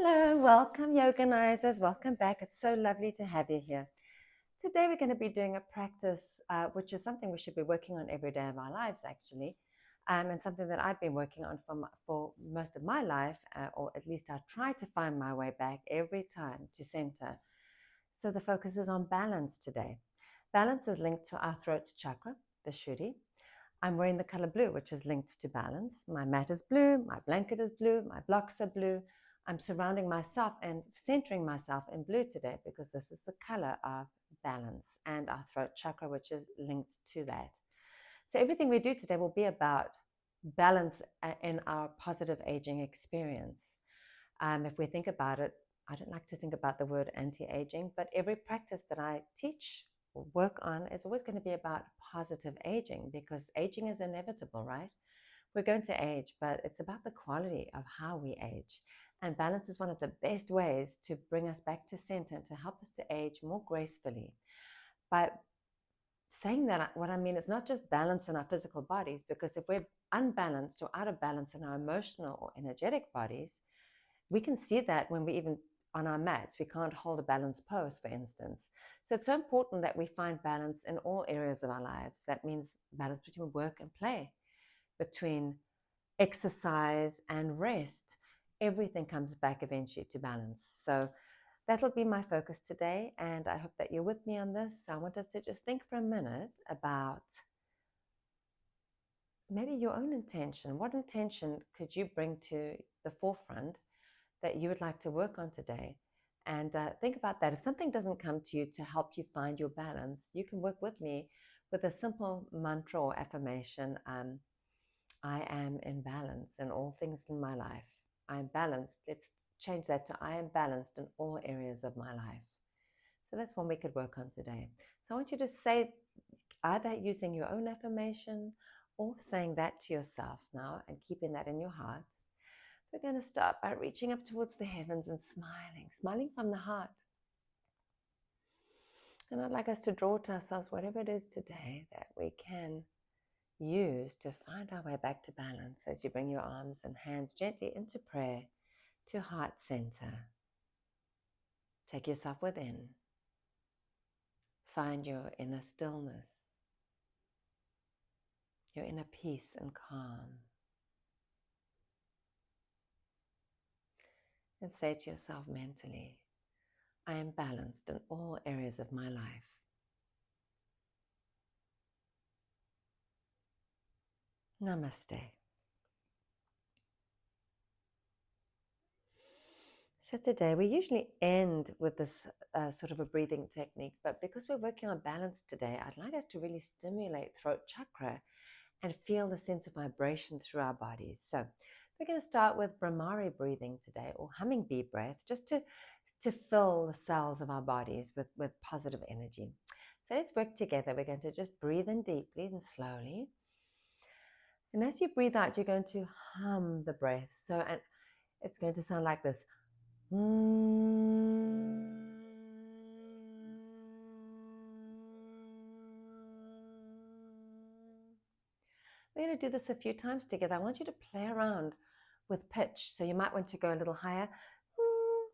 Hello, welcome Yoganizers. Welcome back. It's so lovely to have you here. Today we're going to be doing a practice, which is something we should be working on every day of our lives, actually, and something that I've been working on for most of my life, or at least I try to find my way back every time to center. So the focus is on balance today. Balance is linked to our throat chakra, the Shuddhi. I'm wearing the color blue, which is linked to balance. My mat is blue, my blanket is blue, my blocks are blue. I'm surrounding myself and centering myself in blue today because this is the color of balance and our throat chakra, which is linked to that. So everything we do today will be about balance in our positive aging experience. If we think about it, I don't like to think about the word anti-aging, but every practice that I teach or work on is always going to be about positive aging because aging is inevitable, right? We're going to age, but it's about the quality of how we age. And balance is one of the best ways to bring us back to center and to help us to age more gracefully. By saying that, what I mean is not just balance in our physical bodies, because if we're unbalanced or out of balance in our emotional or energetic bodies, we can see that when we even on our mats, we can't hold a balanced pose, for instance. So it's so important that we find balance in all areas of our lives. That means balance between work and play, between exercise and rest. Everything comes back eventually to balance. So that'll be my focus today, and I hope that you're with me on this. So I want us to just think for a minute about maybe your own intention. What intention could you bring to the forefront that you would like to work on today? And think about that. If something doesn't come to you to help you find your balance, you can work with me with a simple mantra or affirmation. I am in balance in all things in my life. I am balanced. Let's change that to I am balanced in all areas of my life. So that's one we could work on today. So I want you to say either using your own affirmation or saying that to yourself now and keeping that in your heart. We're going to start by reaching up towards the heavens and smiling from the heart. And I'd like us to draw to ourselves whatever it is today that we can use to find our way back to balance as you bring your arms and hands gently into prayer to heart center. Take yourself within. Find your inner stillness, your inner peace and calm. And say to yourself mentally, I am balanced in all areas of my life. Namaste. So today we usually end with this sort of a breathing technique, but because we're working on balance today, I'd like us to really stimulate throat chakra and feel the sense of vibration through our bodies. So we're going to start with Brahmari breathing today, or hummingbee breath, just to fill the cells of our bodies with positive energy. So let's work together. We're going to just breathe in deeply and slowly. And as you breathe out, you're going to hum the breath. So and it's going to sound like this. We're going to do this a few times together. I want you to play around with pitch. So you might want to go a little higher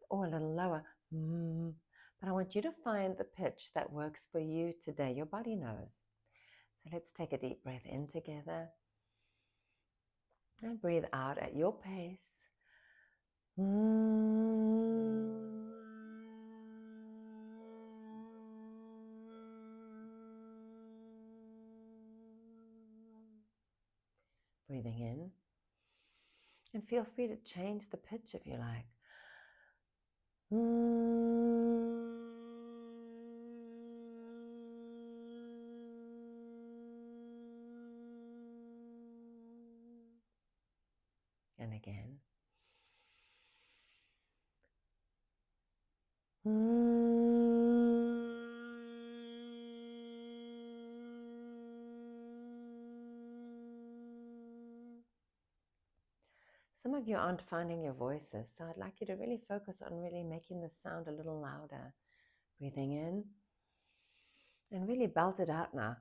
or a little lower. But I want you to find the pitch that works for you today. Your body knows. So let's take a deep breath in together. And breathe out at your pace. Breathing in. And feel free to change the pitch if you like. And again. Some of you aren't finding your voices, so I'd like you to really focus on really making the sound a little louder. Breathing in and really belt it out now.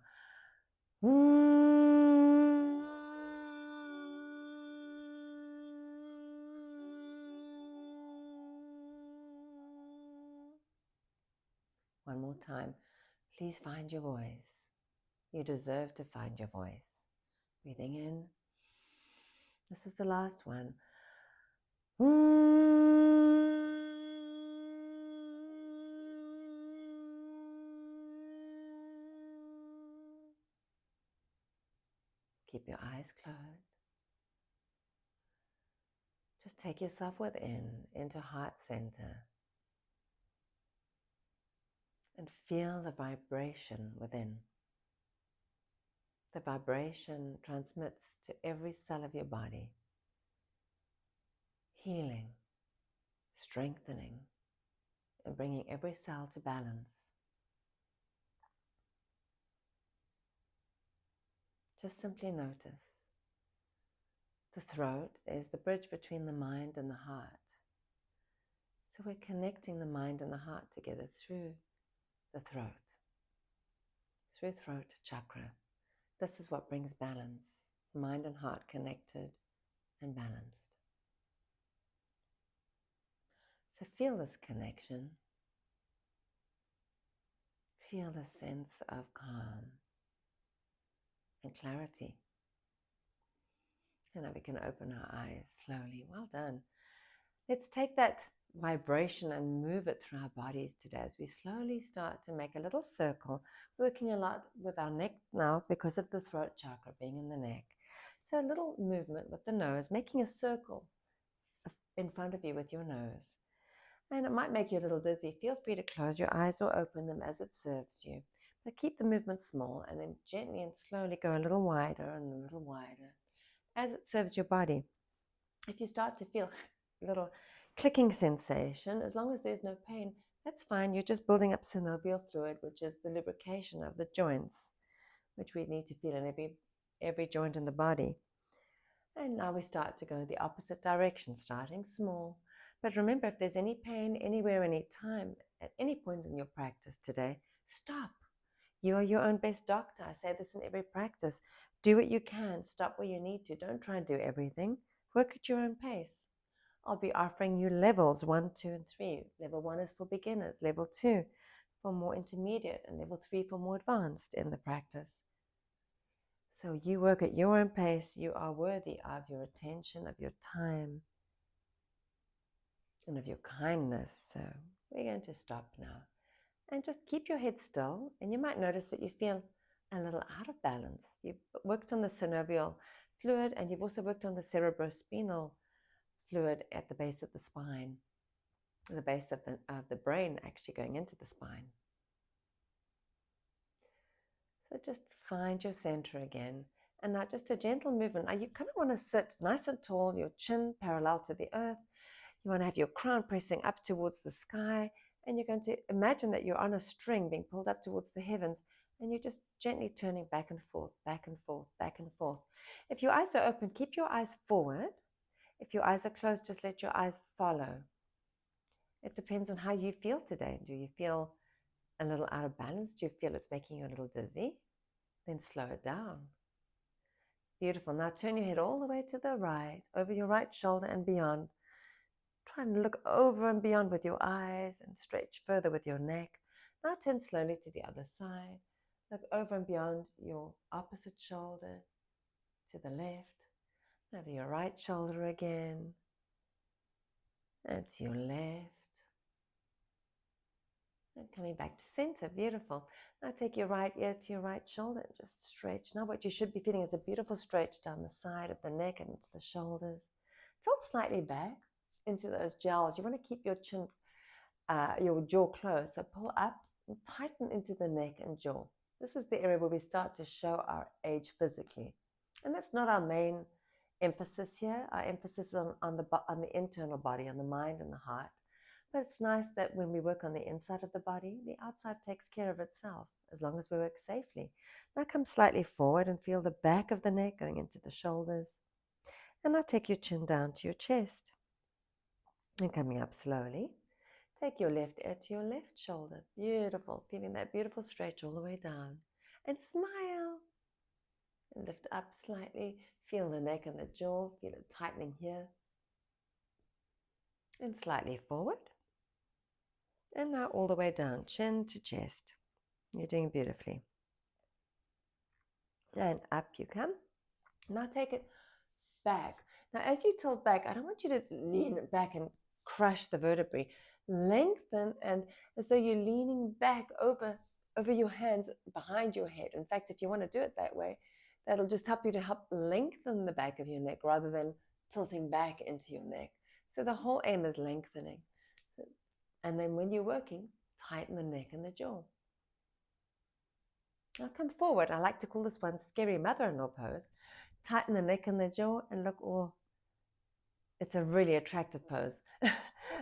One more time. Please find your voice. You deserve to find your voice. Breathing in. This is the last one. Keep your eyes closed. Just take yourself within, into heart center, and feel the vibration within. The vibration transmits to every cell of your body, healing, strengthening, and bringing every cell to balance. Just simply notice. The throat is the bridge between the mind and the heart. So we're connecting the mind and the heart together through the throat, through throat chakra. This is what brings balance, mind and heart connected and balanced. So feel this connection. Feel the sense of calm and clarity. And now we can open our eyes slowly. Well done. Let's take that vibration and move it through our bodies today as we slowly start to make a little circle, working a lot with our neck now because of the throat chakra being in the neck. So a little movement with the nose, making a circle in front of you with your nose. And it might make you a little dizzy. Feel free to close your eyes or open them as it serves you. But keep the movement small and then gently and slowly go a little wider and a little wider as it serves your body. If you start to feel a little clicking sensation, as long as there's no pain, that's fine. You're just building up synovial fluid, which is the lubrication of the joints, which we need to feel in every joint in the body. And now we start to go the opposite direction, starting small. But remember, if there's any pain anywhere, any time, at any point in your practice today, stop. You are your own best doctor. I say this in every practice. Do what you can. Stop where you need to. Don't try and do everything. Work at your own pace. I'll be offering you levels 1, 2, and 3. Level 1 is for beginners. Level 2 for more intermediate. And level 3 for more advanced in the practice. So you work at your own pace. You are worthy of your attention, of your time, and of your kindness. So we're going to stop now. And just keep your head still. And you might notice that you feel a little out of balance. You've worked on the synovial fluid, and you've also worked on the cerebrospinal fluid at the base of the spine, the base of the brain actually going into the spine. So just find your center again. And now just a gentle movement. Now you kind of want to sit nice and tall, your chin parallel to the earth. You want to have your crown pressing up towards the sky. And you're going to imagine that you're on a string being pulled up towards the heavens. And you're just gently turning back and forth, back and forth, back and forth. If your eyes are open, keep your eyes forward. If your eyes are closed, just let your eyes follow. It depends on how you feel today. Do you feel a little out of balance? Do you feel it's making you a little dizzy? Then slow it down. Beautiful. Now turn your head all the way to the right, over your right shoulder and beyond. Try and look over and beyond with your eyes and stretch further with your neck. Now turn slowly to the other side. Look over and beyond your opposite shoulder to the left. Over your right shoulder again. And to your left. And coming back to center. Beautiful. Now take your right ear to your right shoulder and just stretch. Now what you should be feeling is a beautiful stretch down the side of the neck and into the shoulders. Tilt slightly back into those jowls. You want to keep your chin, your jaw closed. So pull up and tighten into the neck and jaw. This is the area where we start to show our age physically. And that's not our main emphasis here. Our emphasis is on the internal body, on the mind and the heart. But it's nice that when we work on the inside of the body, the outside takes care of itself, as long as we work safely. Now come slightly forward and feel the back of the neck going into the shoulders. And now take your chin down to your chest. And coming up slowly, take your left ear to your left shoulder. Beautiful. Feeling that beautiful stretch all the way down. And smile. And lift up slightly. Feel the neck and the jaw. Feel it tightening here. And slightly forward. And now all the way down, chin to chest. You're doing beautifully. And up you come. Now take it back. Now, as you tilt back, I don't want you to lean back and crush the vertebrae. Lengthen, and as though you're leaning back over your hands behind your head. In fact, if you want to do it that way, that'll just help you to help lengthen the back of your neck rather than tilting back into your neck. So the whole aim is lengthening. And then when you're working, tighten the neck and the jaw. Now come forward. I like to call this one scary mother-in-law pose. Tighten the neck and the jaw and look all. It's a really attractive pose.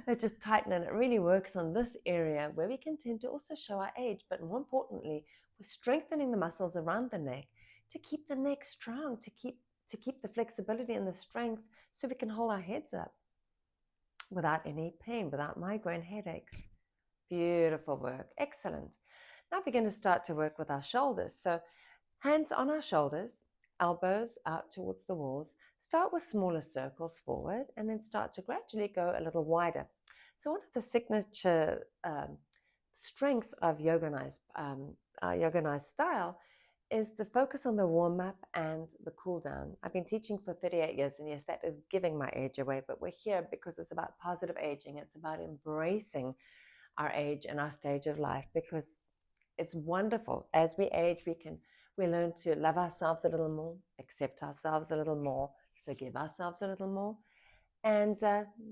It just tighten, and it really works on this area where we can tend to also show our age, but more importantly, we're strengthening the muscles around the neck to keep the neck strong, to keep the flexibility and the strength so we can hold our heads up without any pain, without migraine headaches. Beautiful work. Excellent. Now we're going to start to work with our shoulders. So hands on our shoulders, elbows out towards the walls. Start with smaller circles forward and then start to gradually go a little wider. So one of the signature strengths of Yoganize, our Yoganize style, is the focus on the warm-up and the cool-down. I've been teaching for 38 years, and yes, that is giving my age away, but we're here because it's about positive aging. It's about embracing our age and our stage of life, because it's wonderful. As we age, we learn to love ourselves a little more, accept ourselves a little more, forgive ourselves a little more, and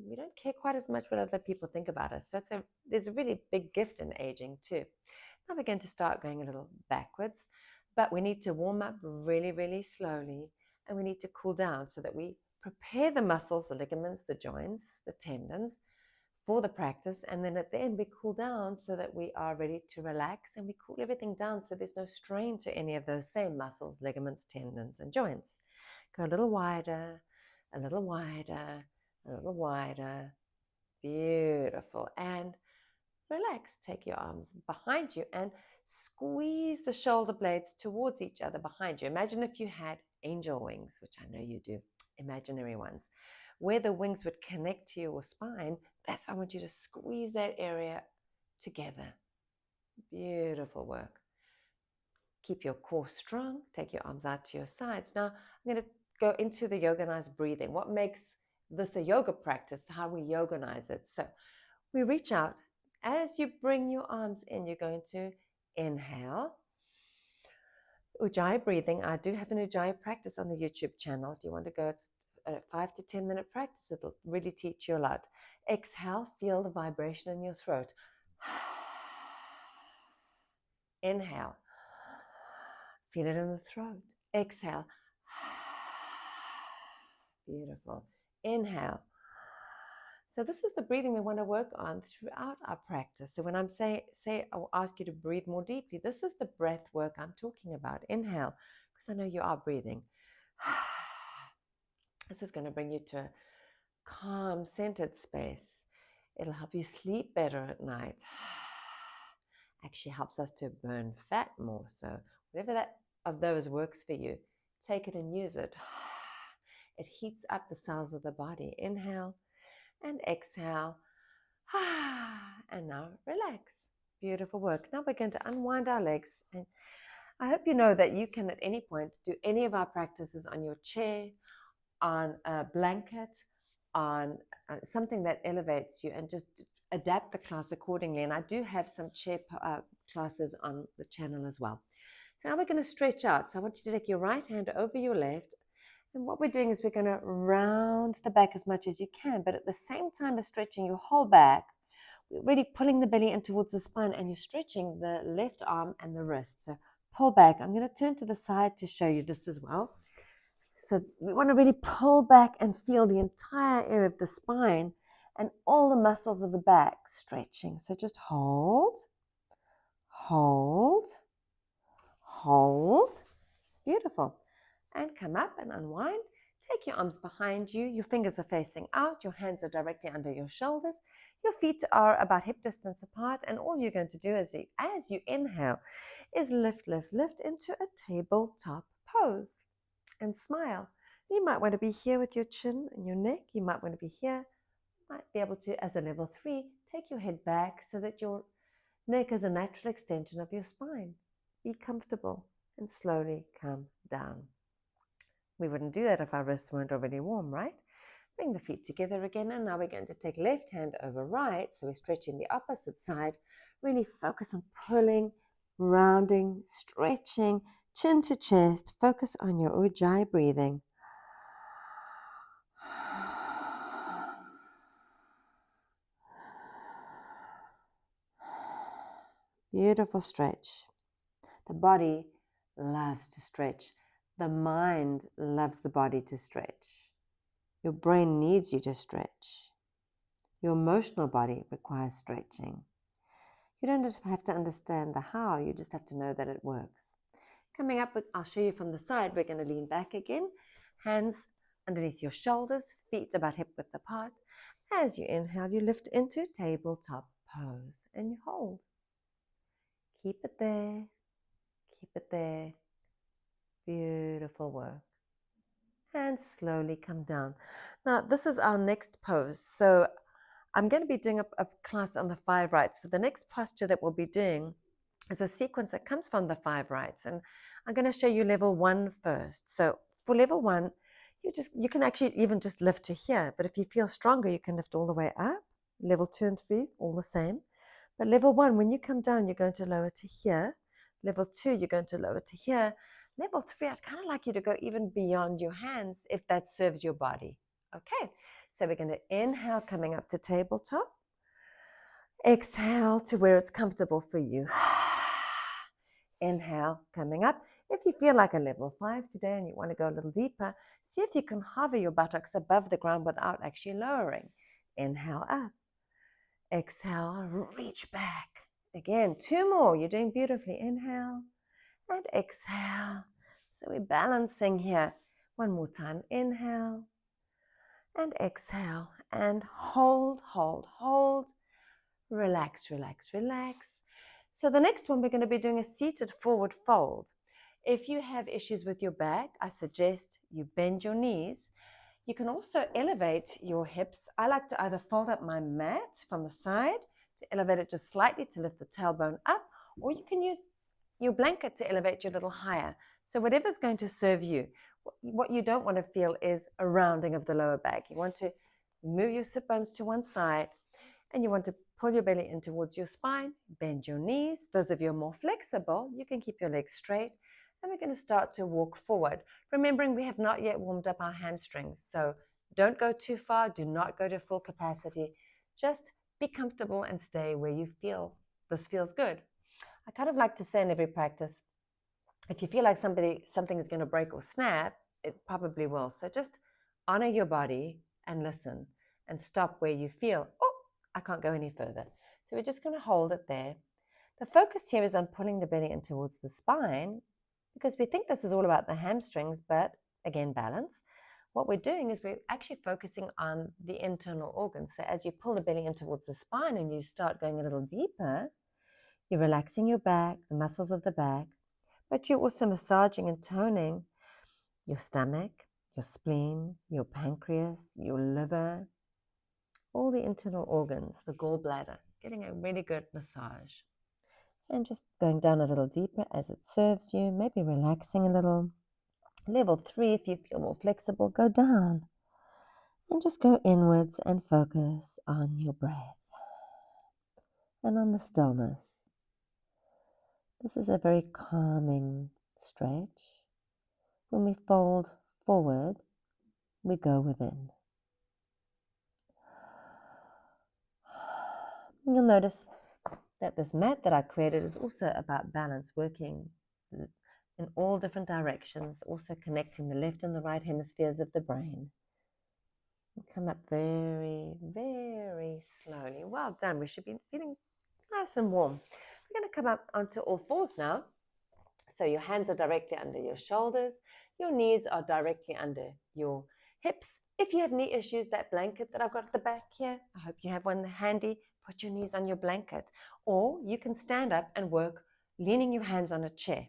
we don't care quite as much what other people think about us. So there's a really big gift in aging too. Now we're going to start going a little backwards, but we need to warm up really, really slowly, and we need to cool down so that we prepare the muscles, the ligaments, the joints, the tendons for the practice. And then at the end, we cool down so that we are ready to relax, and we cool everything down so there's no strain to any of those same muscles, ligaments, tendons, and joints. Go a little wider, a little wider, a little wider. Beautiful. And relax. Take your arms behind you and squeeze the shoulder blades towards each other behind you. Imagine if you had angel wings, which I know you do, imaginary ones, where the wings would connect to your spine. That's I want you to squeeze that area together. Beautiful work. Keep your core strong. Take your arms out to your sides. Now, I'm going to go into the Yoganize breathing. What makes this a yoga practice, how we Yoganize it. So we reach out. As you bring your arms in, you're going to inhale. Ujjayi breathing. I do have an Ujjayi practice on the YouTube channel. If you want to go, it's a 5 to 10 minute practice. It'll really teach you a lot. Exhale, feel the vibration in your throat. Inhale, feel it in the throat. Exhale. Beautiful. Inhale. So this is the breathing we want to work on throughout our practice. So when I'm say I'll ask you to breathe more deeply, this is the breath work I'm talking about. Inhale, because I know you are breathing. This is going to bring you to a calm, centered space. It'll help you sleep better at night. Actually helps us to burn fat more. So whatever that of those works for you, take it and use it. It heats up the cells of the body. Inhale and exhale. And now relax. Beautiful work. Now we're going to unwind our legs. And I hope you know that you can at any point do any of our practices on your chair, on a blanket, on something that elevates you, and just adapt the class accordingly. And I do have some chair classes on the channel as well. So now we're going to stretch out. So I want you to take your right hand over your left. And what we're doing is we're going to round the back as much as you can, but at the same time as stretching your whole back, we're really pulling the belly in towards the spine, and you're stretching the left arm and the wrist. So pull back. I'm going to turn to the side to show you this as well. So we want to really pull back and feel the entire area of the spine and all the muscles of the back stretching. So just hold, hold, hold. Beautiful. And come up and unwind. Take your arms behind you. Your fingers are facing out. Your hands are directly under your shoulders. Your feet are about hip distance apart. And all you're going to do as you inhale is lift, lift, lift into a tabletop pose and smile. You might want to be here with your chin and your neck. You might want to be here. Might be able to, as a level 3, take your head back so that your neck is a natural extension of your spine. Be comfortable and slowly come down. We wouldn't do that if our wrists weren't already warm, right? Bring the feet together again, and now we're going to take left hand over right, so we're stretching the opposite side. Really focus on pulling, rounding, stretching, chin to chest. Focus on your ujjayi breathing. Beautiful stretch. The body loves to stretch. The mind loves the body to stretch. Your brain needs you to stretch. Your emotional body requires stretching. You don't have to understand the how, you just have to know that it works. Coming up, I'll show you from the side, we're going to lean back again. Hands underneath your shoulders, feet about hip width apart. As you inhale, you lift into tabletop pose and you hold. Keep it there. Keep it there. Beautiful work. And slowly come down. Now, this is our next pose. So I'm going to be doing a class on the 5 rights. So the next posture that we'll be doing is a sequence that comes from the 5 rights. And I'm going to show you level 1 first. So for level 1, you can actually even just lift to here. But if you feel stronger, you can lift all the way up. Level 2 and 3, all the same. But level 1, when you come down, you're going to lower to here. Level 2, you're going to lower to here. Level 3, I'd kind of like you to go even beyond your hands if that serves your body. Okay, so we're going to inhale, coming up to tabletop. Exhale to where it's comfortable for you. Inhale, coming up. If you feel like a level 5 today and you want to go a little deeper, see if you can hover your buttocks above the ground without actually lowering. Inhale up. Exhale, reach back. Again, 2 more. You're doing beautifully. Inhale and exhale. So we're balancing here. 1 more time. Inhale and exhale. And hold, hold, hold. Relax, relax, relax. So the next one, we're going to be doing a seated forward fold. If you have issues with your back, I suggest you bend your knees. You can also elevate your hips. I like to either fold up my mat from the side to elevate it just slightly to lift the tailbone up, or you can use your blanket to elevate you a little higher. So whatever's going to serve you. What you don't want to feel is a rounding of the lower back. You want to move your sit bones to one side, and you want to pull your belly in towards your spine, bend your knees. Those of you who are more flexible, you can keep your legs straight. And we're going to start to walk forward. Remembering we have not yet warmed up our hamstrings. So don't go too far. Do not go to full capacity. Just be comfortable and stay where you feel this feels good. I kind of like to say in every practice, if you feel like something is going to break or snap, it probably will. So just honor your body and listen and stop where you feel, oh, I can't go any further. So we're just going to hold it there. The focus here is on pulling the belly in towards the spine, because we think this is all about the hamstrings, but again, balance. What we're doing is we're actually focusing on the internal organs. So as you pull the belly in towards the spine and you start going a little deeper, you're relaxing your back, the muscles of the back, but you're also massaging and toning your stomach, your spleen, your pancreas, your liver, all the internal organs, the gallbladder, getting a really good massage. And just going down a little deeper as it serves you, maybe relaxing a little. Level 3, if you feel more flexible, go down. And just go inwards and focus on your breath and on the stillness. This is a very calming stretch. When we fold forward, we go within. You'll notice that this mat that I created is also about balance, working in all different directions, also connecting the left and the right hemispheres of the brain. Come up very, very slowly. Well done. We should be feeling nice and warm. We're going to come up onto all fours now. So your hands are directly under your shoulders. Your knees are directly under your hips. If you have knee issues, that blanket that I've got at the back here, I hope you have one handy. Put your knees on your blanket. Or you can stand up and work leaning your hands on a chair.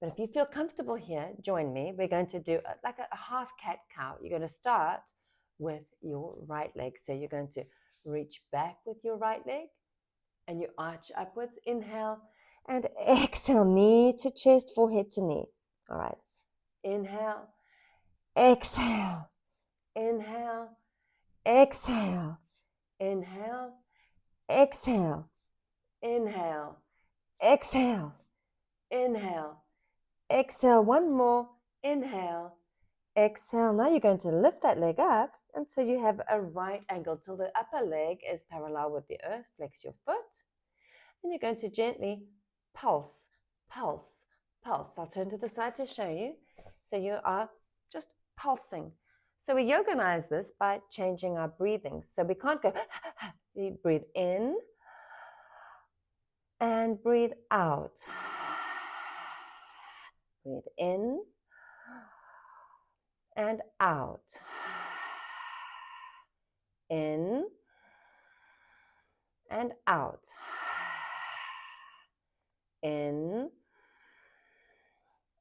But if you feel comfortable here, join me. We're going to do like a half cat-cow. You're going to start with your right leg. So you're going to reach back with your right leg and you arch upwards. Inhale and exhale, knee to chest, forehead to knee. All right. Inhale, exhale, inhale, exhale, inhale, exhale, inhale, exhale, inhale, exhale. One more. Inhale, exhale. Now you're going to lift that leg up until you have a right angle, till the upper leg is parallel with the earth. Flex your foot. And you're going to gently pulse, pulse, pulse. I'll turn to the side to show you. So you are just pulsing. So we yoganize this by changing our breathing. So we can't go, you breathe in and breathe out. Breathe in and out. In and out. In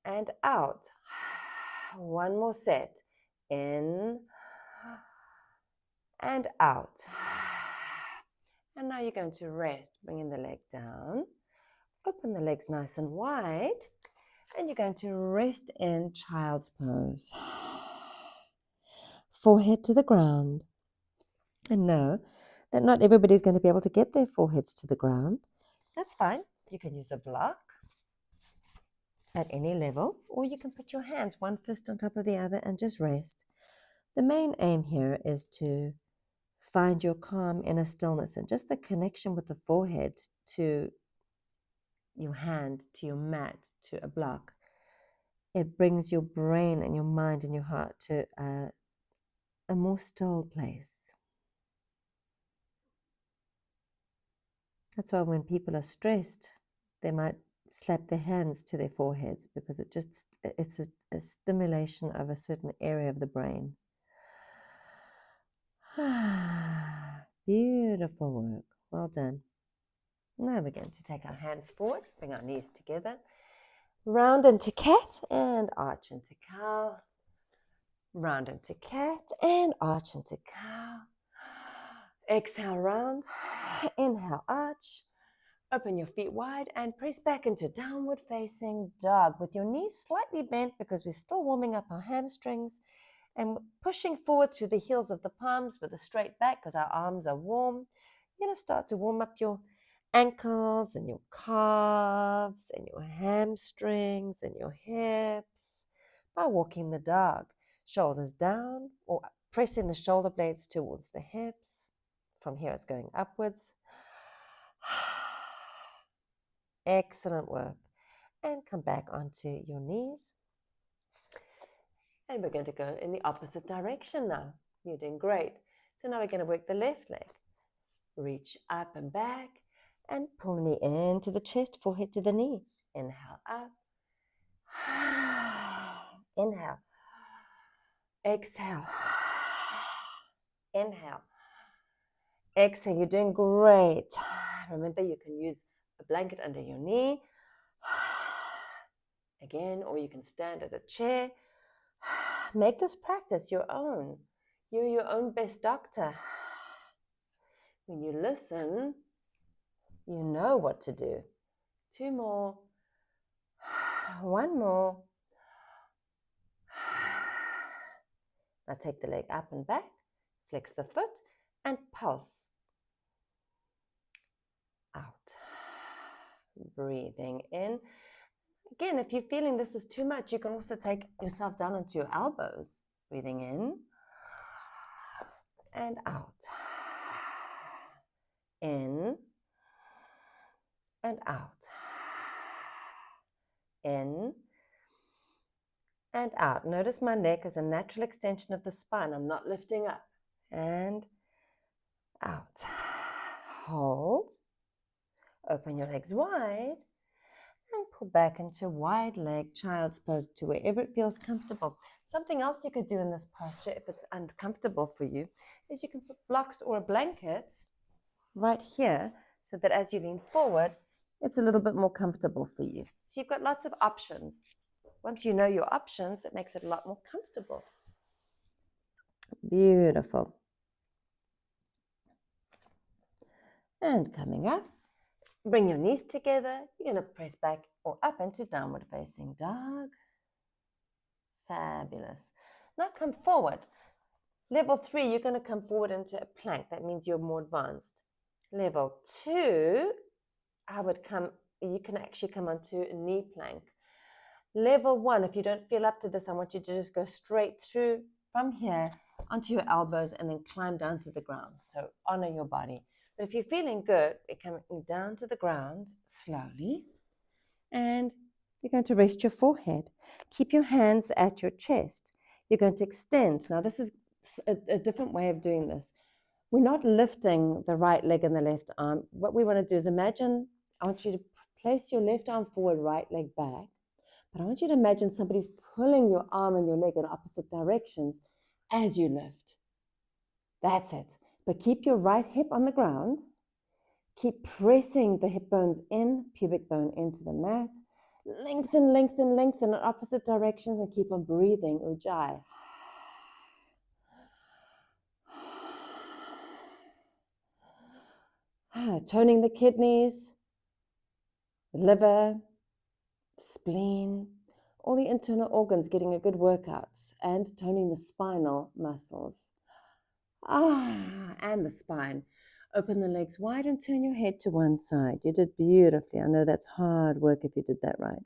and out. One more set. In and out. And now you're going to rest, bringing the leg down. Open the legs nice and wide. And you're going to rest in child's pose. Forehead to the ground. And know that not everybody's going to be able to get their foreheads to the ground. That's fine. You can use a block at any level, or you can put your hands one fist on top of the other and just rest. The main aim here is to find your calm inner stillness and just the connection with the forehead to your hand, to your mat, to a block. It brings your brain and your mind and your heart to a more still place. That's why when people are stressed, they might slap their hands to their foreheads, because it's a stimulation of a certain area of the brain. Beautiful work. Well done. Now we're going to take our hands forward, bring our knees together, round into cat and arch into cow, round into cat and arch into cow. Exhale, round, inhale, arch. Open your feet wide and press back into downward facing dog with your knees slightly bent, because we're still warming up our hamstrings, and pushing forward through the heels of the palms with a straight back because our arms are warm. You're going to start to warm up your ankles and your calves and your hamstrings and your hips by walking the dog. Shoulders down or pressing the shoulder blades towards the hips. From here it's going upwards. Excellent work. And come back onto your knees. And we're going to go in the opposite direction now. You're doing great. So now we're going to work the left leg. Reach up and back and pull the knee into the chest, forehead to the knee. Inhale up. Inhale. Exhale. Inhale. Exhale. You're doing great. Remember, you can use a blanket under your knee. Again, or you can stand at a chair. Make this practice your own. You're your own best doctor. When you listen, you know what to do. 2 more. 1 more. Now take the leg up and back. Flex the foot and pulse. Out. Breathing in. Again, if you're feeling this is too much, you can also take yourself down onto your elbows. Breathing in and out. In and out. In and out. Notice my neck is a natural extension of the spine. I'm not lifting up. And out. Hold. Open your legs wide. And pull back into wide leg child's pose to wherever it feels comfortable. Something else you could do in this posture, if it's uncomfortable for you, is you can put blocks or a blanket right here, so that as you lean forward, it's a little bit more comfortable for you. So you've got lots of options. Once you know your options, it makes it a lot more comfortable. Beautiful. And coming up, bring your knees together. You're going to press back or up into downward facing dog. Fabulous. Now come forward. Level 3, you're going to come forward into a plank. That means you're more advanced. Level 2, you can actually come onto a knee plank. Level 1, if you don't feel up to this, I want you to just go straight through from here onto your elbows and then climb down to the ground. So honor your body. But if you're feeling good, you're coming down to the ground slowly. And you're going to rest your forehead. Keep your hands at your chest. You're going to extend. Now, this is a different way of doing this. We're not lifting the right leg and the left arm. What we want to do is imagine, I want you to place your left arm forward, right leg back. But I want you to imagine somebody's pulling your arm and your leg in opposite directions as you lift. That's it. But keep your right hip on the ground. Keep pressing the hip bones in, pubic bone into the mat. Lengthen, lengthen, lengthen in opposite directions and keep on breathing, Ujjayi. Toning the kidneys, the liver, spleen, all the internal organs getting a good workout and toning the spinal muscles. And the spine. Open the legs wide and turn your head to one side. You did beautifully. I know that's hard work if you did that right.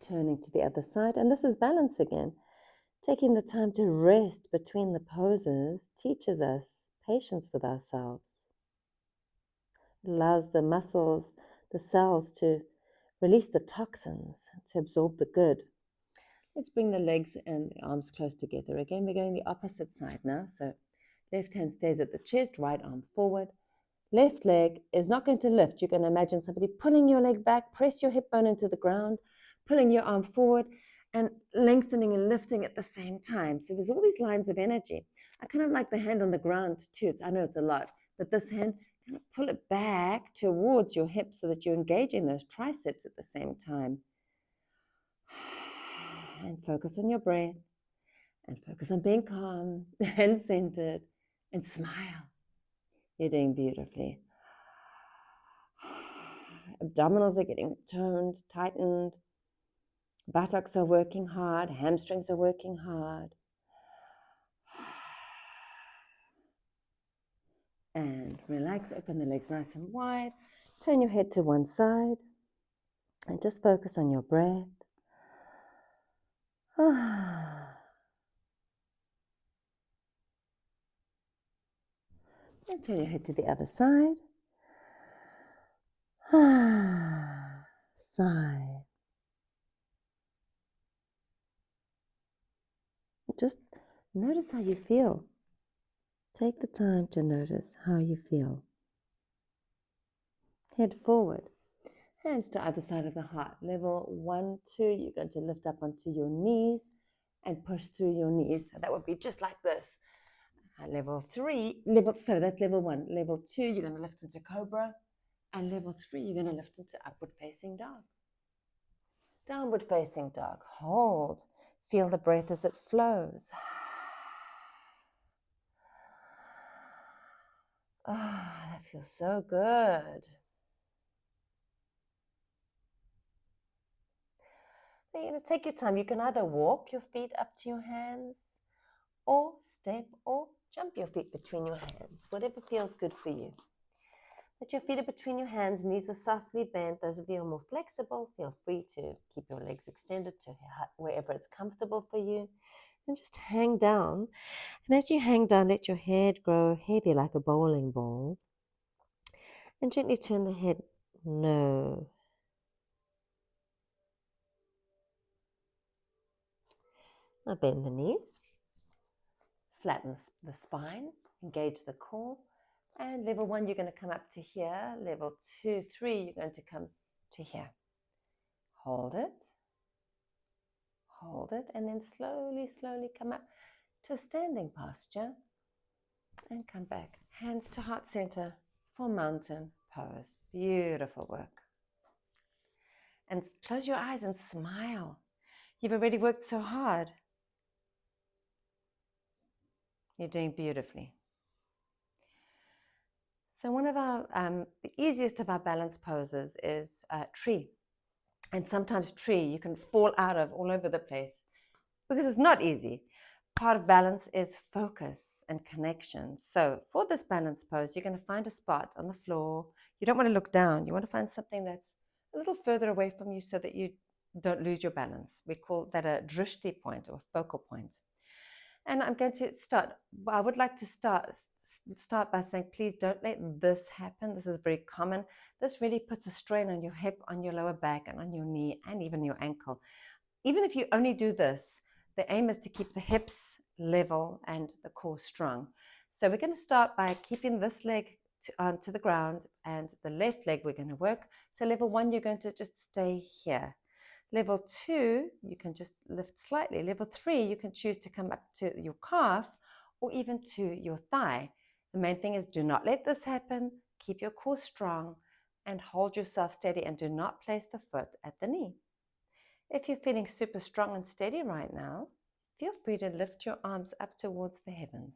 Turning to the other side. And this is balance again. Taking the time to rest between the poses teaches us patience with ourselves. It allows the muscles, the cells to release the toxins, to absorb the good. Let's bring the legs and the arms close together. Again, we're going the opposite side now. So left hand stays at the chest, right arm forward. Left leg is not going to lift. You're going to imagine somebody pulling your leg back, press your hip bone into the ground, pulling your arm forward, and lengthening and lifting at the same time. So there's all these lines of energy. I kind of like the hand on the ground too. I know it's a lot, but this hand, kind of pull it back towards your hips so that you're engaging those triceps at the same time. And focus on your breath, and focus on being calm and centered, and smile. You're doing beautifully. Abdominals are getting toned, tightened. Buttocks are working hard. Hamstrings are working hard. And relax, open the legs nice and wide. Turn your head to one side. And just focus on your breath. And turn your head to the other side. Sigh. Just notice how you feel. Take the time to notice how you feel. Head forward. Hands to either side of the heart. Level 1, 2, you're going to lift up onto your knees and push through your knees. So that would be just like this. Level 3, so that's level 1. Level 2, you're going to lift into cobra. And level 3, you're going to lift into upward facing dog. Downward facing dog. Hold. Feel the breath as it flows. That feels so good. Now you're going to take your time. You can either walk your feet up to your hands, or step or jump your feet between your hands, whatever feels good for you. Put your feet are between your hands, knees are softly bent. Those of you who are more flexible, feel free to keep your legs extended to wherever it's comfortable for you. And just hang down. And as you hang down, let your head grow heavy like a bowling ball. And gently turn the head low. Now bend the knees. Flatten the spine. Engage the core. And level 1, you're going to come up to here. Level 2, 3, you're going to come to here. Hold it. Hold it. And then slowly, slowly come up to a standing posture. And come back. Hands to heart center for mountain pose. Beautiful work. And close your eyes and smile. You've already worked so hard. You're doing beautifully. So one of our, the easiest of our balance poses is tree. And sometimes tree you can fall out of all over the place because it's not easy. Part of balance is focus and connection. So for this balance pose, you're going to find a spot on the floor. You don't want to look down. You want to find something that's a little further away from you so that you don't lose your balance. We call that a drishti point or focal point. And I'm going to start. I would like to start by saying, please don't let this happen. This is very common. This really puts a strain on your hip, on your lower back, and on your knee, and even your ankle. Even if you only do this, the aim is to keep the hips level and the core strong. So we're going to start by keeping this leg onto the ground, and the left leg we're going to work. So level 1, you're going to just stay here. Level 2, you can just lift slightly. Level 3, you can choose to come up to your calf or even to your thigh. The main thing is do not let this happen. Keep your core strong and hold yourself steady, and do not place the foot at the knee. If you're feeling super strong and steady right now, feel free to lift your arms up towards the heavens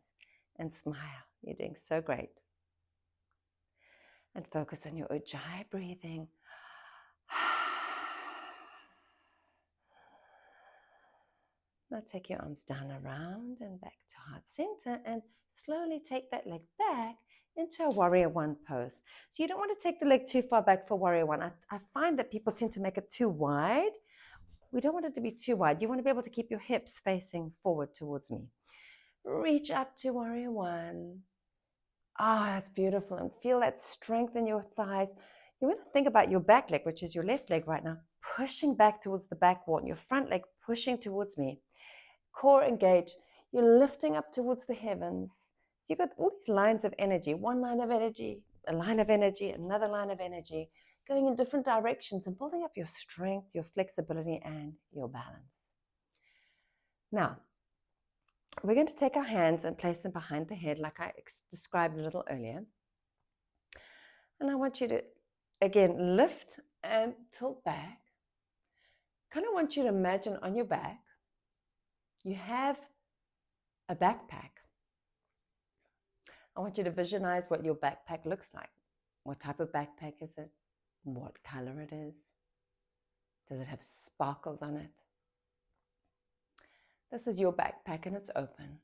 and smile. You're doing so great. And focus on your Ujjayi breathing. Now take your arms down, around and back to heart center, and slowly take that leg back into a warrior 1 pose. So you don't want to take the leg too far back for warrior 1. I find that people tend to make it too wide. We don't want it to be too wide. You want to be able to keep your hips facing forward towards me. Reach up to warrior 1. That's beautiful. And feel that strength in your thighs. You want to think about your back leg, which is your left leg right now, pushing back towards the back wall, and your front leg pushing towards me. Core engaged. You're lifting up towards the heavens. So you've got all these lines of energy. One line of energy, a line of energy, another line of energy, going in different directions and building up your strength, your flexibility, and your balance. Now, we're going to take our hands and place them behind the head like I described a little earlier. And I want you to, again, lift and tilt back. Kind of want you to imagine on your back, you have a backpack. I want you to visualize what your backpack looks like. What type of backpack is it? What color it is? Does it have sparkles on it? This is your backpack and it's open.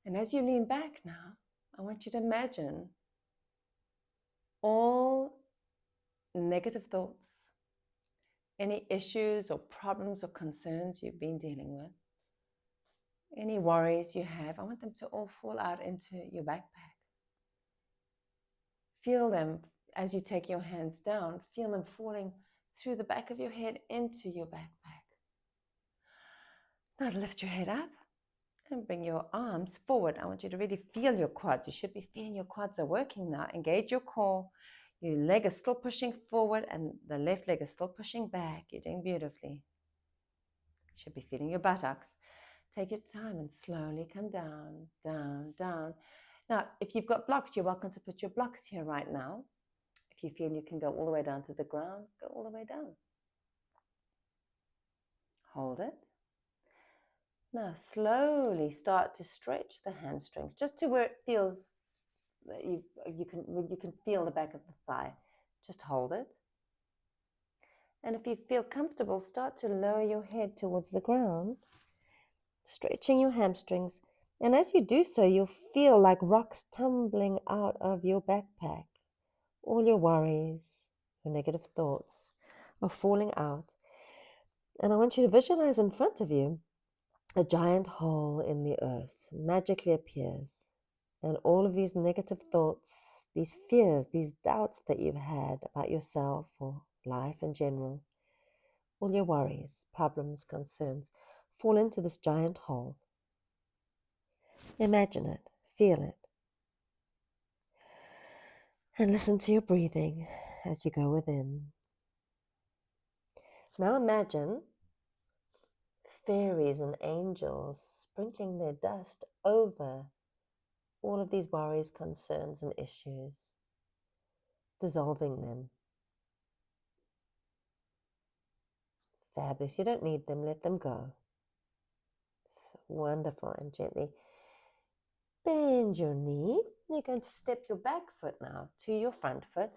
And as you lean back now, I want you to imagine all negative thoughts, any issues or problems or concerns you've been dealing with, any worries you have, I want them to all fall out into your backpack. Feel them as you take your hands down, feel them falling through the back of your head into your backpack. Now lift your head up and bring your arms forward. I want you to really feel your quads. You should be feeling your quads are working now. Engage your core. Your leg is still pushing forward and the left leg is still pushing back. You're doing beautifully. You should be feeling your buttocks. Take your time and slowly come down, down, down. Now, if you've got blocks, you're welcome to put your blocks here right now. If you feel you can go all the way down to the ground, go all the way down. Hold it. Now, slowly start to stretch the hamstrings, just to where it feels that you can feel the back of the thigh. Just hold it. And if you feel comfortable, start to lower your head towards the ground, stretching your hamstrings. And as you do so, you'll feel like rocks tumbling out of your backpack. All your worries, your negative thoughts are falling out. And I want you to visualize in front of you a giant hole in the earth magically appears. And all of these negative thoughts, these fears, these doubts that you've had about yourself or life in general, all your worries, problems, concerns, fall into this giant hole. Imagine it, feel it. And listen to your breathing as you go within. Now imagine fairies and angels sprinkling their dust over all of these worries, concerns, and issues, dissolving them. Fabulous. You don't need them. Let them go. Wonderful. And gently bend your knee. You're going to step your back foot now to your front foot.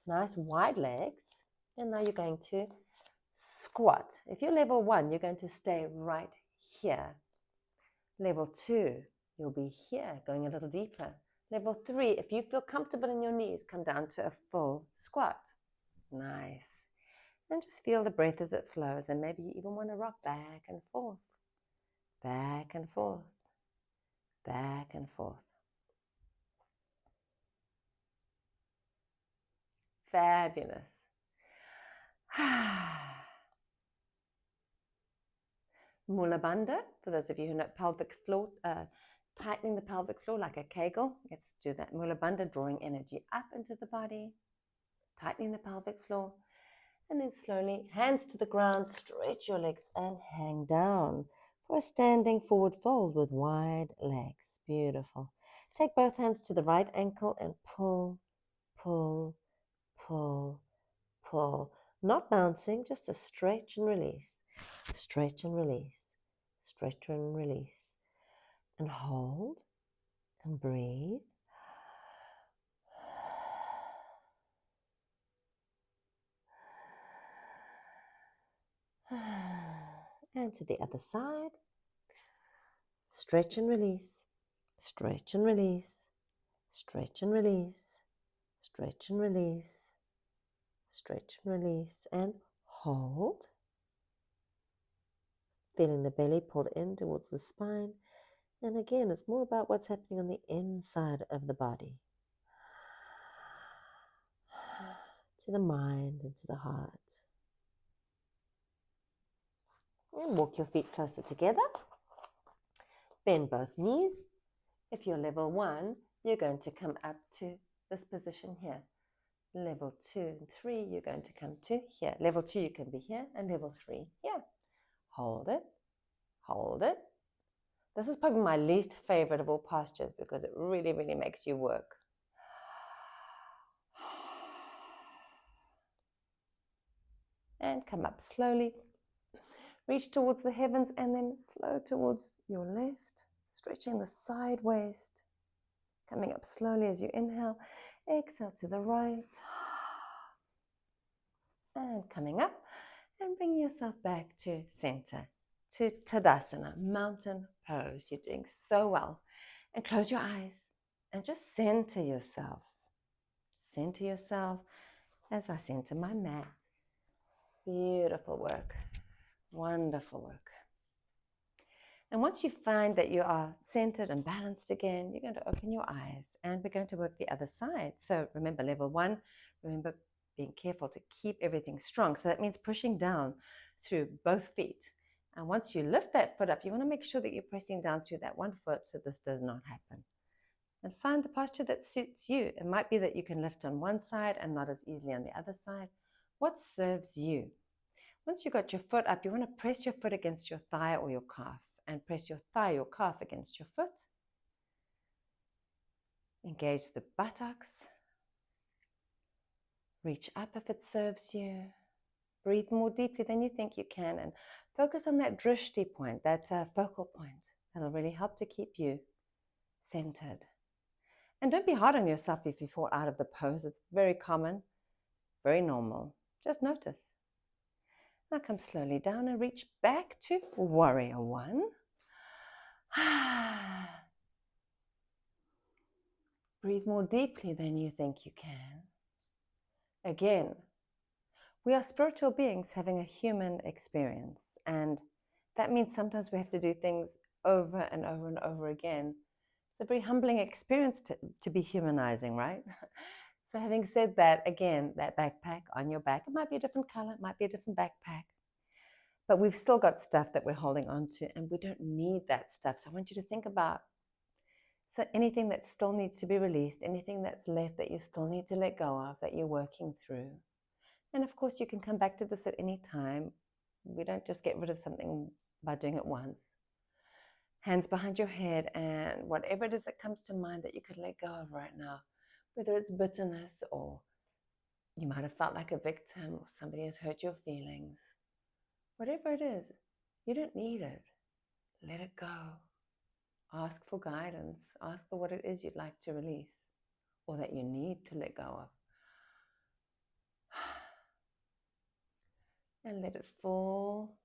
Nice wide legs. And now you're going to squat. If you're level 1, you're going to stay right here. Level 2, you'll be here, going a little deeper. Level 3, if you feel comfortable in your knees, come down to a full squat. Nice. And just feel the breath as it flows. And maybe you even want to rock back and forth. Back and forth. Back and forth. Fabulous. Mula Bandha, for those of you who know pelvic floor, tightening the pelvic floor like a Kegel. Let's do that. Mula Bandha, drawing energy up into the body, tightening the pelvic floor. And then slowly, hands to the ground, stretch your legs and hang down for a standing forward fold with wide legs. Beautiful. Take both hands to the right ankle and pull, pull, pull, pull. Not bouncing, just a stretch and release. Stretch and release. Stretch and release. And hold and breathe. And to the other side. Stretch and release. Stretch and release. Stretch and release. Stretch and release. Stretch and release. And hold. Feeling the belly pulled in towards the spine. And again, it's more about what's happening on the inside of the body. To the mind and to the heart. And walk your feet closer together. Bend both knees. If you're level 1, you're going to come up to this position here. Level 2 and 3, you're going to come to here. Level 2, you can be here, and level 3, here. Hold it. Hold it. This is probably my least favorite of all postures because it really, really makes you work. And come up slowly. Reach towards the heavens and then flow towards your left, stretching the side waist. Coming up slowly as you inhale. Exhale to the right. And coming up and bringing yourself back to center, to Tadasana, mountain pose. You're doing so well. And close your eyes and just center yourself. Center yourself as I center my mat. Beautiful work. Wonderful work. And once you find that you are centered and balanced again, you're going to open your eyes and we're going to work the other side. So remember level 1, remember being careful to keep everything strong. So that means pushing down through both feet. And once you lift that foot up, you want to make sure that you're pressing down through that one foot so this does not happen. And find the posture that suits you. It might be that you can lift on one side and not as easily on the other side. What serves you? Once you've got your foot up, you want to press your foot against your thigh or your calf and press your thigh or calf against your foot. Engage the buttocks. Reach up if it serves you. Breathe more deeply than you think you can and focus on that drishti point, that focal point. That'll really help to keep you centered. And don't be hard on yourself if you fall out of the pose. It's very common, very normal. Just notice. Now come slowly down and reach back to Warrior 1. Breathe more deeply than you think you can. Again, we are spiritual beings having a human experience, and that means sometimes we have to do things over and over and over again. It's a very humbling experience to be humanizing, right? So having said that, again, that backpack on your back, it might be a different color, it might be a different backpack, but we've still got stuff that we're holding on to, and we don't need that stuff. So I want you to think about anything that still needs to be released, anything that's left that you still need to let go of, that you're working through. And of course, you can come back to this at any time. We don't just get rid of something by doing it once. Hands behind your head, and whatever it is that comes to mind that you could let go of right now, whether it's bitterness or you might have felt like a victim or somebody has hurt your feelings, Whatever it is, you don't need it. Let it go. Ask for guidance. Ask for what it is you'd like to release or that you need to let go of. And let it fall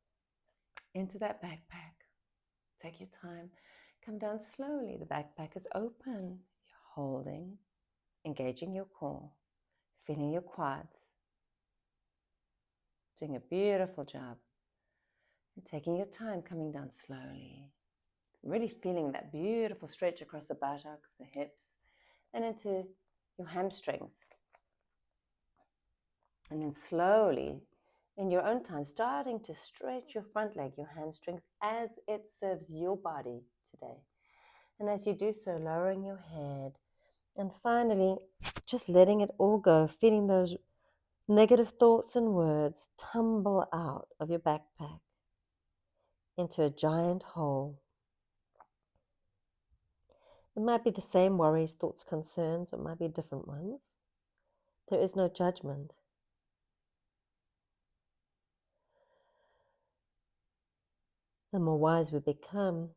into that backpack. Take your time. Come down slowly. The backpack is open. You're holding, engaging your core, feeling your quads. Doing a beautiful job. And taking your time coming down slowly. Really feeling that beautiful stretch across the buttocks, the hips, and into your hamstrings. And then slowly, in your own time, starting to stretch your front leg, your hamstrings, as it serves your body today. And as you do so, lowering your head, and finally, just letting it all go, feeling those negative thoughts and words tumble out of your backpack into a giant hole. It might be the same worries, thoughts, concerns, it might be different ones. There is no judgment. The more wise we become,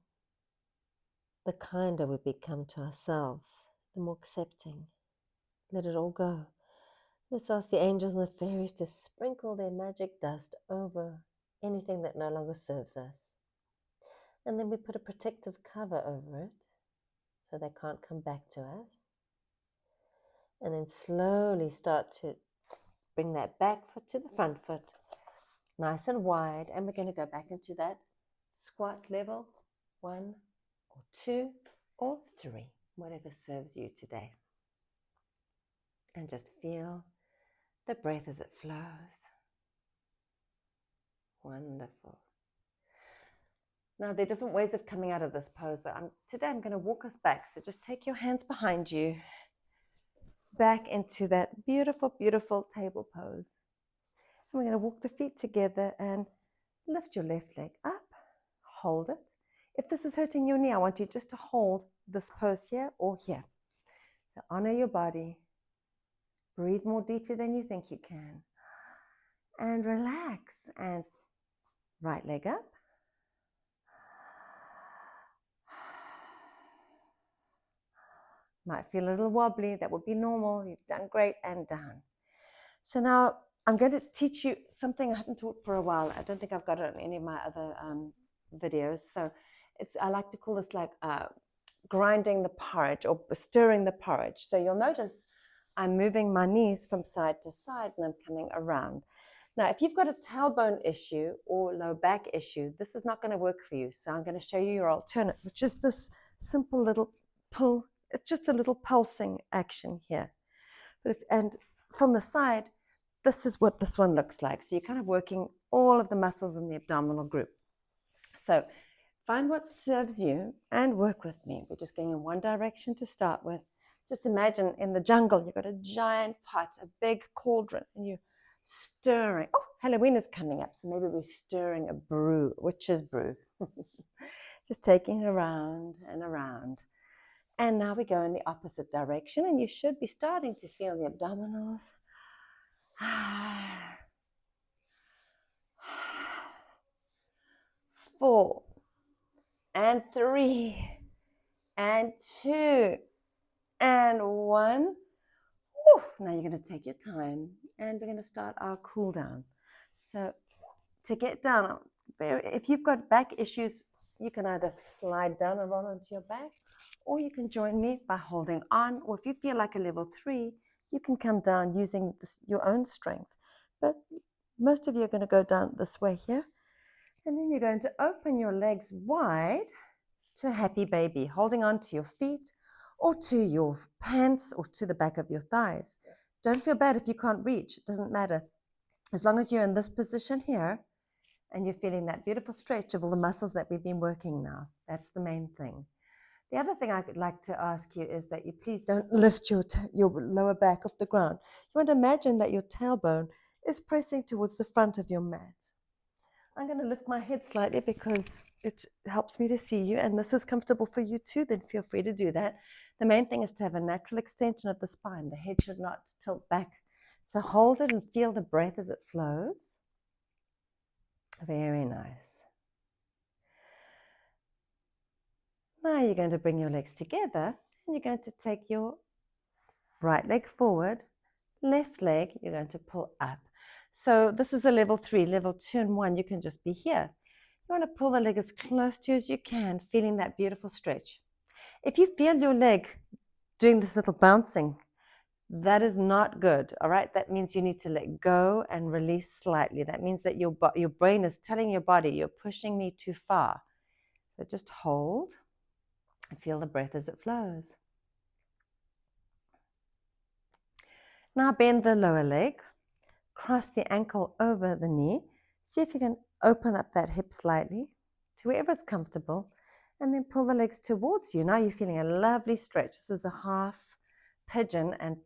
the kinder we become to ourselves, the more accepting. Let it all go. Let's ask the angels and the fairies to sprinkle their magic dust over anything that no longer serves us. And then we put a protective cover over it so they can't come back to us. And then slowly start to bring that back foot to the front foot, nice and wide. And we're going to go back into that squat level, 1 or 2 or 3, whatever serves you today. And just feel the breath as it flows. Wonderful. Now, there are different ways of coming out of this pose, but today I'm going to walk us back. So just take your hands behind you, back into that beautiful, beautiful table pose. And we're going to walk the feet together and lift your left leg up, hold it. If this is hurting your knee, I want you just to hold this pose here or here. So honor your body. Breathe more deeply than you think you can. And relax. And right leg up. Might feel a little wobbly. That would be normal. You've done great. And down. So now I'm going to teach you something I haven't taught for a while. I don't think I've got it in any of my other videos. So I like to call this like grinding the porridge or stirring the porridge. So you'll notice I'm moving my knees from side to side and I'm coming around. Now, if you've got a tailbone issue or low back issue, this is not going to work for you. So I'm going to show you your alternate, which is this simple little pull. It's just a little pulsing action here. And from the side, this is what this one looks like. So you're kind of working all of the muscles in the abdominal group. So find what serves you and work with me. We're just going in one direction to start with. Just imagine in the jungle, you've got a giant pot, a big cauldron, and you're stirring. Oh, Halloween is coming up, so maybe we're stirring a brew, witch's brew. Just taking it around and around. And now we go in the opposite direction, and you should be starting to feel the abdominals. 4 and 3 and 2 and 1. Whew. Now you're going to take your time and we're going to start our cool down. So to get down, if you've got back issues, you can either slide down and roll onto your back, or you can join me by holding on, or if you feel like a level 3, you can come down using your own strength. But most of you are going to go down this way here, and then you're going to open your legs wide to a happy baby, holding on to your feet or to your pants or to the back of your thighs. Don't feel bad if you can't reach. It doesn't matter. As long as you're in this position here and you're feeling that beautiful stretch of all the muscles that we've been working now. That's the main thing. The other thing I'd like to ask you is that you please don't lift your lower back off the ground. You want to imagine that your tailbone is pressing towards the front of your mat. I'm going to lift my head slightly because it helps me to see you, and this is comfortable for you too, then feel free to do that. The main thing is to have a natural extension of the spine. The head should not tilt back. So hold it and feel the breath as it flows. Very nice. Now you're going to bring your legs together and you're going to take your right leg forward, left leg, you're going to pull up. So this is a level 3, level 2 and 1, you can just be here. You want to pull the leg as close to you as you can, feeling that beautiful stretch. If you feel your leg doing this little bouncing, that is not good, all right? That means you need to let go and release slightly. That means that your brain is telling your body, you're pushing me too far. So just hold and feel the breath as it flows. Now bend the lower leg, cross the ankle over the knee. See if you can open up that hip slightly to wherever it's comfortable, and then pull the legs towards you. Now you're feeling a lovely stretch. This is a half pigeon, and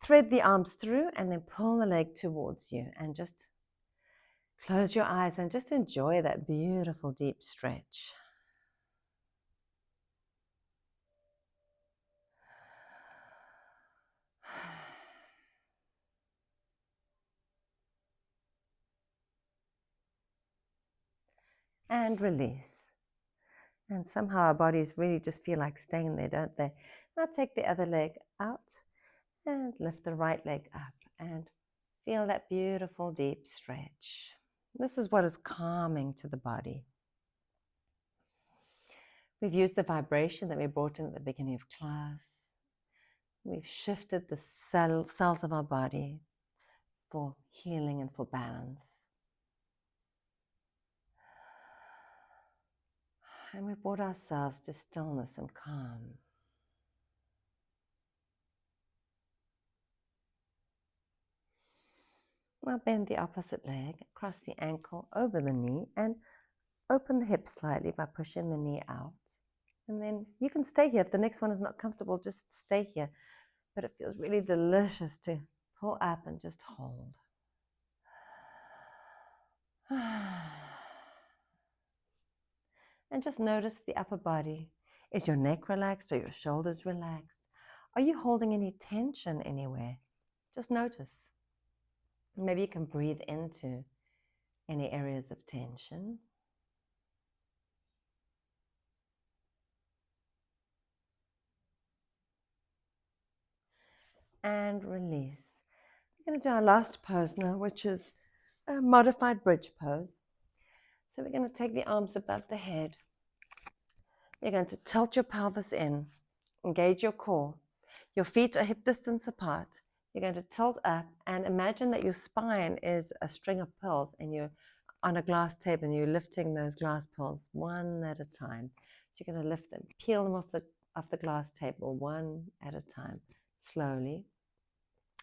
thread the arms through and then pull the leg towards you and just close your eyes and just enjoy that beautiful deep stretch. And release. And somehow our bodies really just feel like staying there, don't they? Now take the other leg out and lift the right leg up and feel that beautiful deep stretch. This is what is calming to the body. We've used the vibration that we brought in at the beginning of class. We've shifted the cells of our body for healing and for balance. And we brought ourselves to stillness and calm. Now bend the opposite leg, cross the ankle over the knee, and open the hip slightly by pushing the knee out. And then you can stay here. If the next one is not comfortable, just stay here. But it feels really delicious to pull up and just hold. And just notice the upper body. Is your neck relaxed? Are your shoulders relaxed? Are you holding any tension anywhere? Just notice. Maybe you can breathe into any areas of tension. And release. We're going to do our last pose now, which is a modified bridge pose. So we're going to take the arms above the head. You're going to tilt your pelvis in, engage your core. Your feet are hip distance apart. You're going to tilt up and imagine that your spine is a string of pearls and you're on a glass table and you're lifting those glass pearls one at a time. So you're going to lift them, peel them off the glass table one at a time, slowly,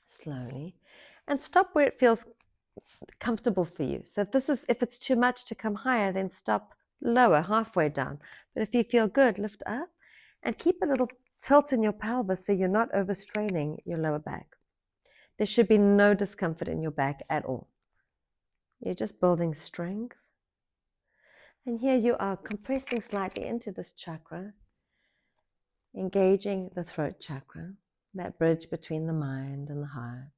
slowly, and stop where it feels comfortable for you. So if it's too much to come higher, then stop lower, halfway down. But if you feel good, lift up and keep a little tilt in your pelvis so you're not overstraining your lower back. There should be no discomfort in your back at all. You're just building strength. And here you are compressing slightly into this chakra, engaging the throat chakra, that bridge between the mind and the heart.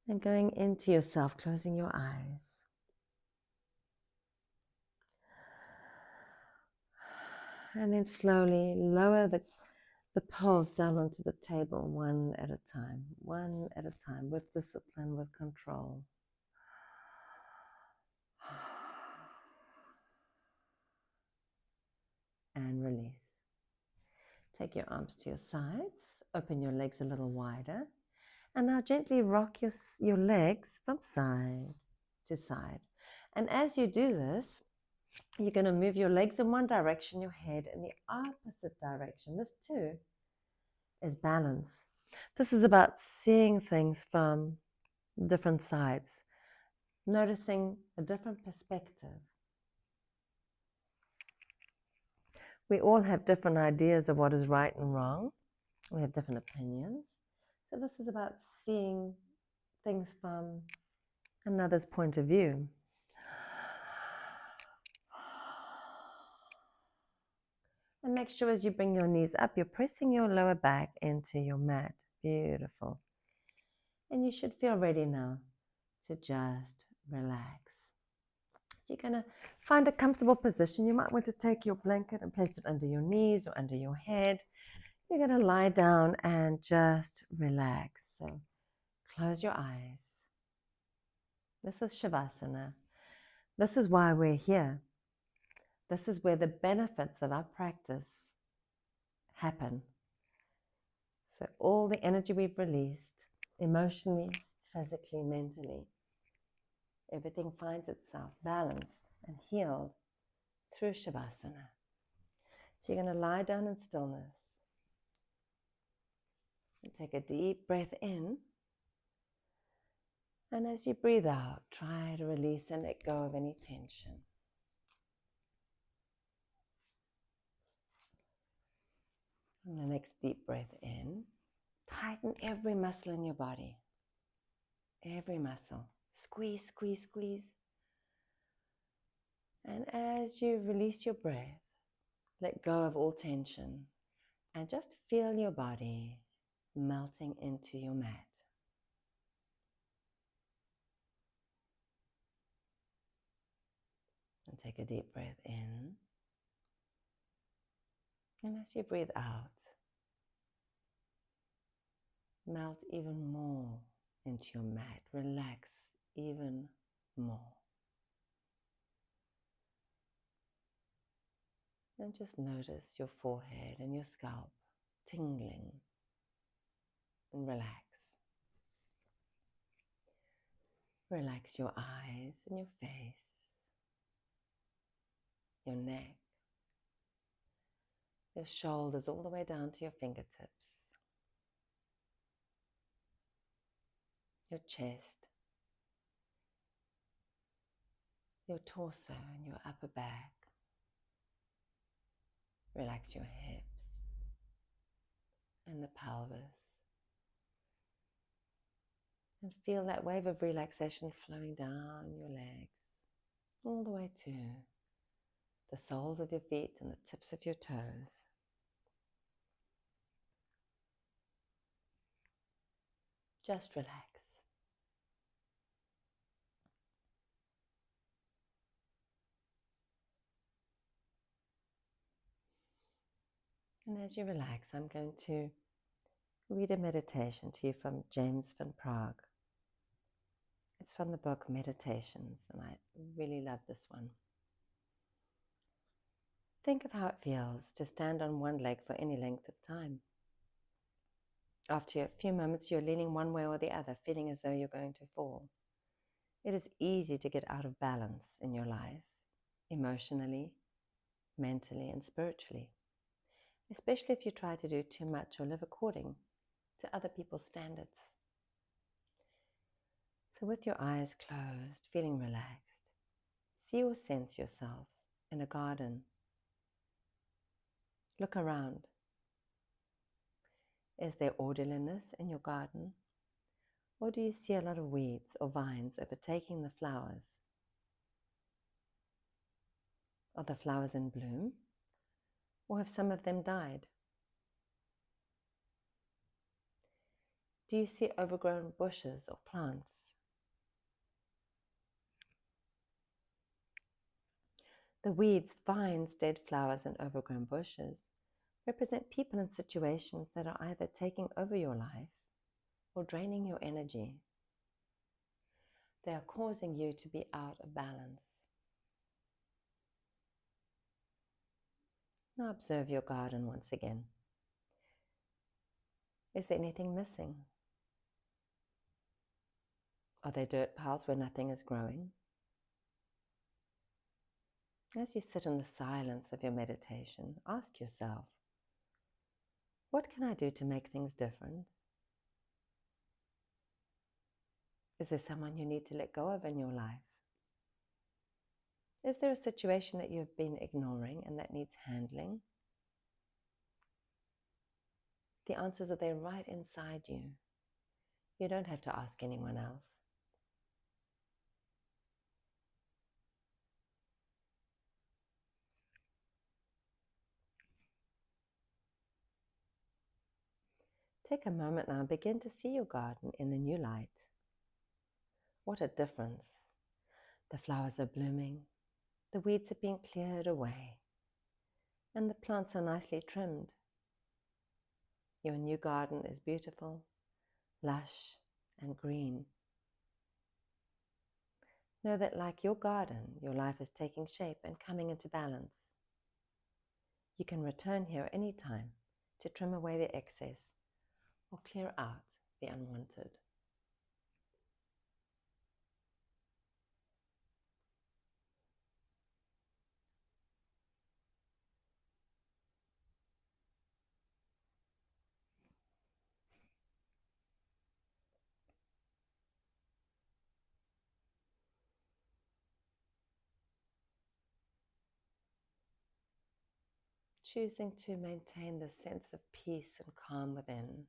And going into yourself, closing your eyes. And then slowly lower the pearls down onto the table one at a time, with discipline, with control. And release. Take your arms to your sides, open your legs a little wider, and now gently rock your legs from side to side. And as you do this, you're going to move your legs in one direction, your head in the opposite direction. This too is balance. This is about seeing things from different sides, noticing a different perspective. We all have different ideas of what is right and wrong. We have different opinions. So this is about seeing things from another's point of view. And make sure as you bring your knees up, you're pressing your lower back into your mat. Beautiful. And you should feel ready now to just relax. You're going to find a comfortable position. You might want to take your blanket and place it under your knees or under your head. You're going to lie down and just relax. So close your eyes. This is Shavasana. This is why we're here. This is where the benefits of our practice happen. So all the energy we've released, emotionally, physically, mentally, everything finds itself balanced and healed through Shavasana. So you're going to lie down in stillness and take a deep breath in. And as you breathe out, try to release and let go of any tension. And the next deep breath in, tighten every muscle in your body. Every muscle. Squeeze, squeeze, squeeze. And as you release your breath, let go of all tension and just feel your body melting into your mat. And take a deep breath in. And as you breathe out, melt even more into your mat. Relax even more. And just notice your forehead and your scalp tingling. And relax. Relax your eyes and your face, your neck, your shoulders all the way down to your fingertips, your chest, your torso and your upper back. Relax your hips and the pelvis. And feel that wave of relaxation flowing down your legs, all the way to the soles of your feet and the tips of your toes. Just relax. And as you relax, I'm going to read a meditation to you from James van Praagh. It's from the book Meditations, and I really love this one. Think of how it feels to stand on one leg for any length of time. After a few moments, you're leaning one way or the other, feeling as though you're going to fall. It is easy to get out of balance in your life, emotionally, mentally, and spiritually, especially if you try to do too much or live according to other people's standards. So with your eyes closed, feeling relaxed, see or sense yourself in a garden. Look around. Is there orderliness in your garden? Or do you see a lot of weeds or vines overtaking the flowers? Are the flowers in bloom? Or have some of them died? Do you see overgrown bushes or plants? The weeds, vines, dead flowers, and overgrown bushes represent people and situations that are either taking over your life or draining your energy. They are causing you to be out of balance. Now observe your garden once again. Is there anything missing? Are there dirt piles where nothing is growing? As you sit in the silence of your meditation, ask yourself, what can I do to make things different? Is there someone you need to let go of in your life? Is there a situation that you have been ignoring and that needs handling? The answers are there right inside you. You don't have to ask anyone else. Take a moment now and begin to see your garden in a new light. What a difference. The flowers are blooming, The weeds have been cleared away, and the plants are nicely trimmed. Your new garden is beautiful, lush, and green. Know that like your garden, your life is taking shape and coming into balance. You can return here anytime to trim away the excess or clear out the unwanted. Choosing to maintain this sense of peace and calm within.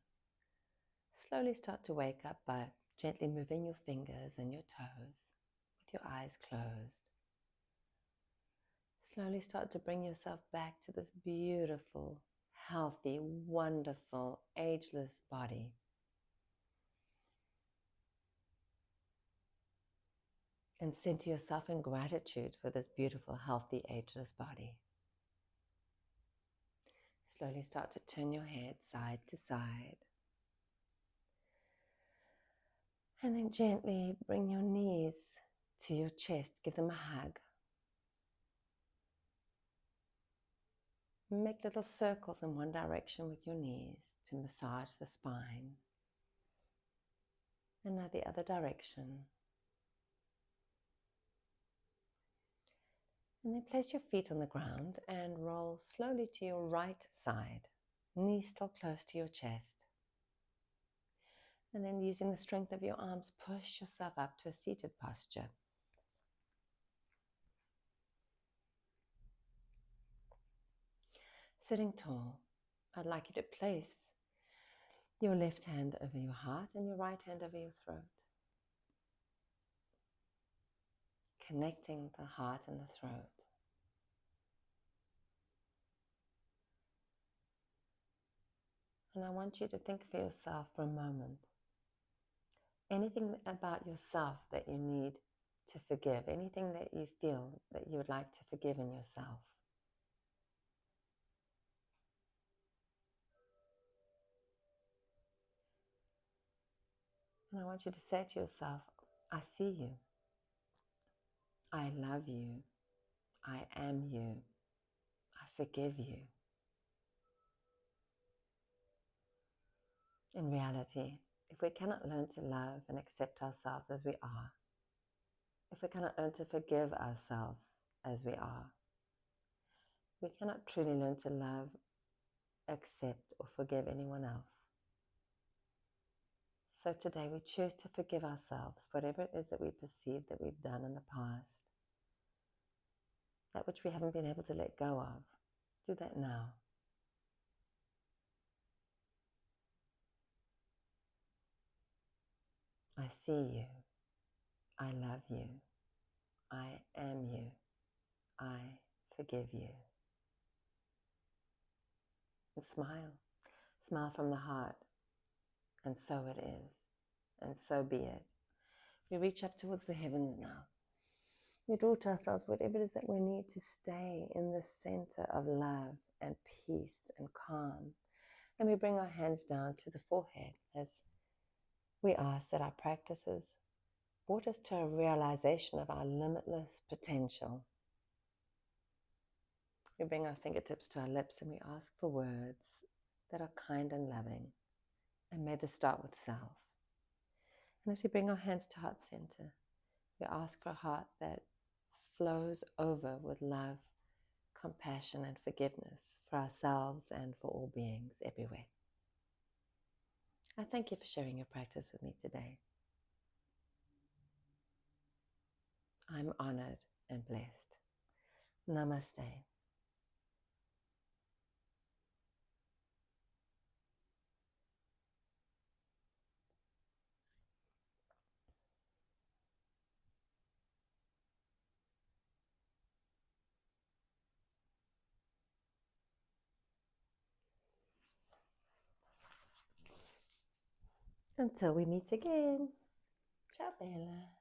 Slowly start to wake up by gently moving your fingers and your toes with your eyes closed. Slowly start to bring yourself back to this beautiful, healthy, wonderful, ageless body. And center yourself in gratitude for this beautiful, healthy, ageless body. Slowly start to turn your head side to side. And then gently bring your knees to your chest. Give them a hug. Make little circles in one direction with your knees to massage the spine. And now the other direction. And then place your feet on the ground and roll slowly to your right side. Knees still close to your chest. And then using the strength of your arms, push yourself up to a seated posture. Sitting tall, I'd like you to place your left hand over your heart and your right hand over your throat. Connecting the heart and the throat. And I want you to think for yourself for a moment. Anything about yourself that you need to forgive, anything that you feel that you would like to forgive in yourself. And I want you to say to yourself, I see you. I love you. I am you. I forgive you. In reality, if we cannot learn to love and accept ourselves as we are, if we cannot learn to forgive ourselves as we are, we cannot truly learn to love, accept, or forgive anyone else. So today we choose to forgive ourselves, whatever it is that we perceive that we've done in the past, that which we haven't been able to let go of. Do that now. I see you. I love you. I am you. I forgive you. And smile. Smile from the heart. And so it is. And so be it. We reach up towards the heavens now. We draw to ourselves whatever it is that we need to stay in the center of love and peace and calm. And we bring our hands down to the forehead as we ask that our practices brought us to a realization of our limitless potential. We bring our fingertips to our lips and we ask for words that are kind and loving. And may this start with self. And as we bring our hands to heart center, we ask for a heart that flows over with love, compassion, and forgiveness for ourselves and for all beings everywhere. I thank you for sharing your practice with me today. I'm honored and blessed. Namaste. Until we meet again. Ciao, Bella.